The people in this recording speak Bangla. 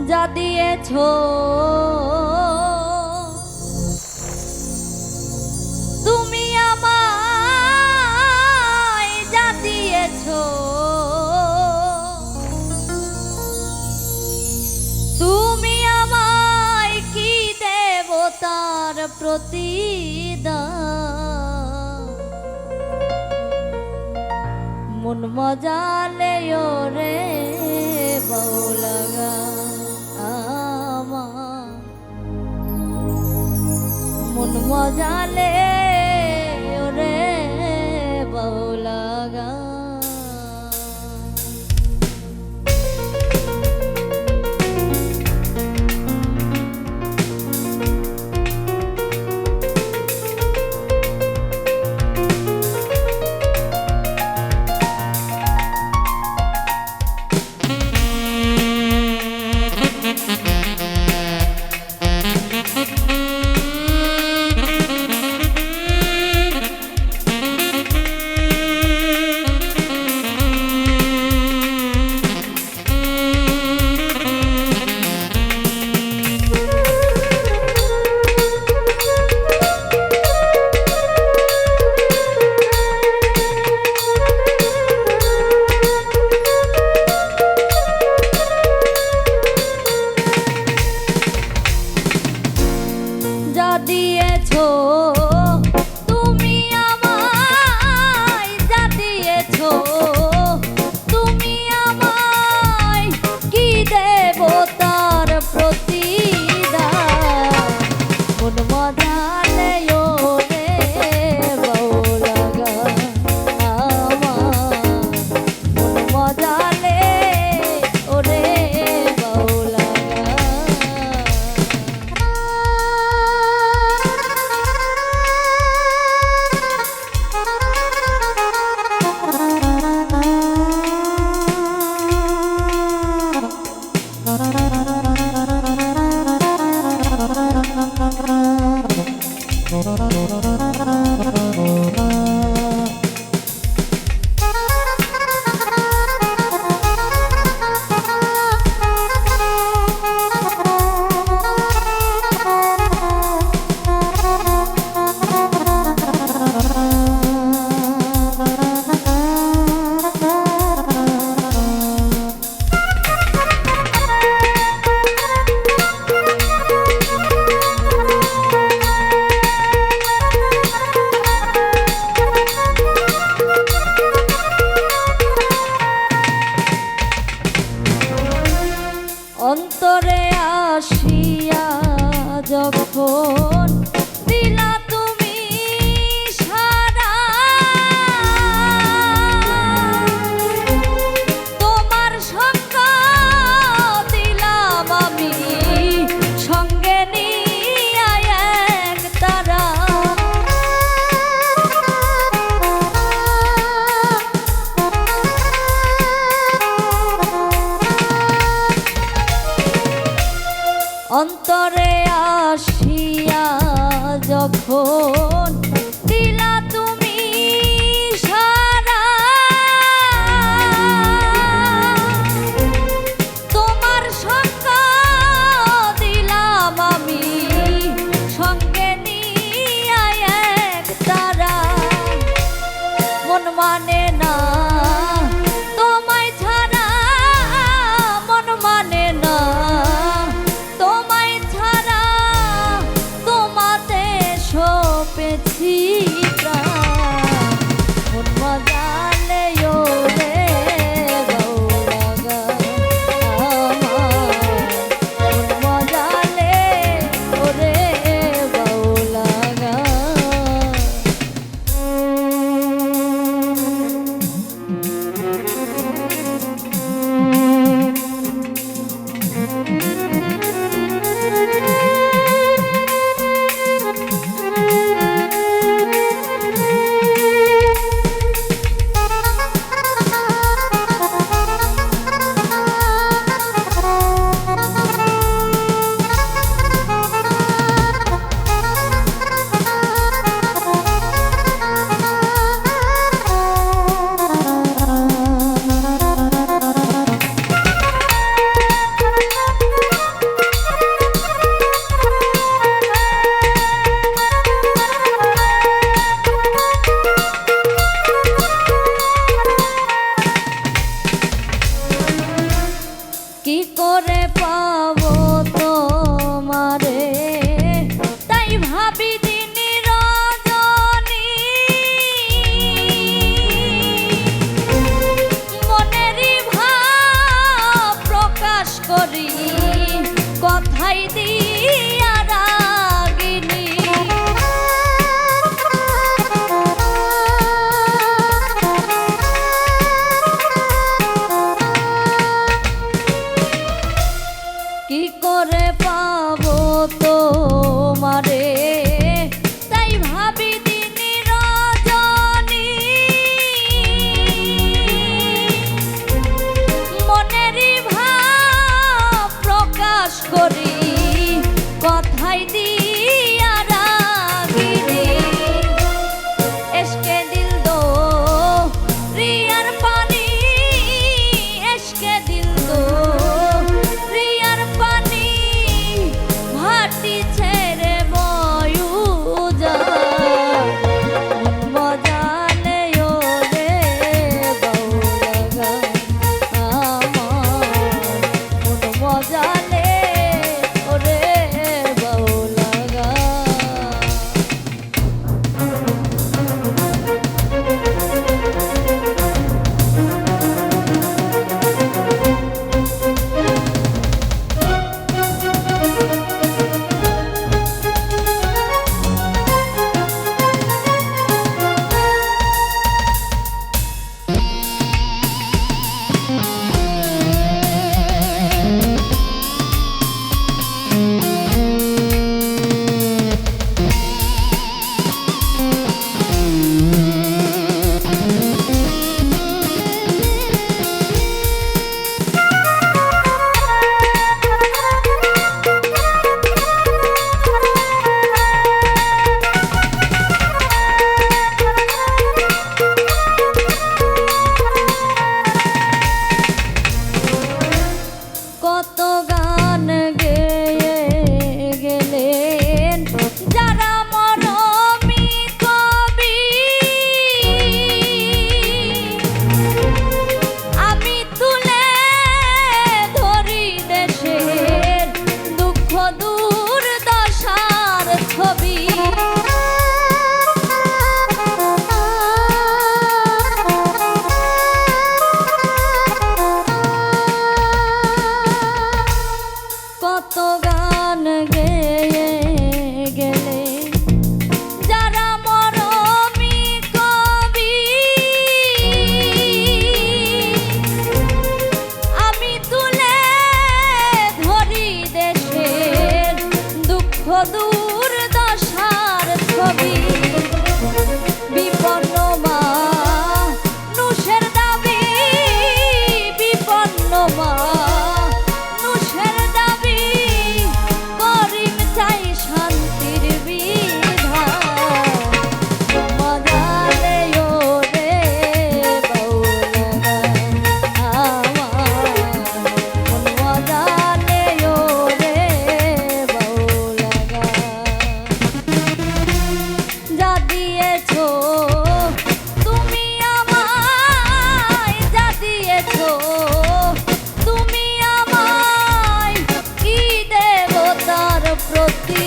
যা দিয়েছো তুমি আমায়, যা দিয়েছো তুমি আমায়, কি দেবতার প্রতিদান। মন মজালে রে বউলাগা আমার, মন মজালে রে বউলাগা। যা দিয়েছো তুমি আমায়, যা দিয়েছো তুমি আমায়, কি দেবতার প্রতিদান। মন মজালে রে বউলাগা আমার, মন মজালে ওরে বউলাগা। অন্তরে আসিয়া যখন দিলা তুমি সারা, তোমার সঙ্গ দিলাম আমি সঙ্গে নিয়ে এক তারা। অন্তরে আসিয়া যখন দিলা তুমি সারা, তোমার সঙ্গ দিলাম আমি সঙ্গে নিয়ে এক তারা। মন মানে না তোমায় ছাড়া, মন মানে না তোমায় ছাড়া, তোমাতে সপেছি করে পাবো তোমারে, তাই ভাবি দিন রজনী, মনেরই ভাব প্রকাশ করি কথাই দিয়া রাগিনী। কি করে পাবো তোমারে, তাই ভাবি দিন রজনী, মনেরই ভাব প্রকাশ করি কথাই দিয়া রাগিনী। এসকে দিল দো রিয়ার পানি, এসকে দিল দো রিয়ার পানি, ভাটি ছেড়ে বয়ু যায় মন মজালে ওরে বাউলাগা আমার, মন মজালে ওরে বাউলাগা। কত গান গেয়ে গেলেন যারা মরমী কবি, আমি তুলে ধরি দেশের দুঃখ দুর্দশার ছবি। কত গান গেয়ে গেলে যারা মরমী কবি, আমি তুলে ধরি দেশের দুঃখ দুর্দশার ছবি। বিপন্ন মানুষের দাবি, বিপন্ন মানুষের দাবি, করিম চাই শান্তির বিধান, মজালে ওরে বাউলাগা আমার, মন মজালে ওরে বাউলাগা। যা দিয়েছো তুমি আমায়, যা দিয়েছো তুমি আমায়, কি দেব তার প্রতি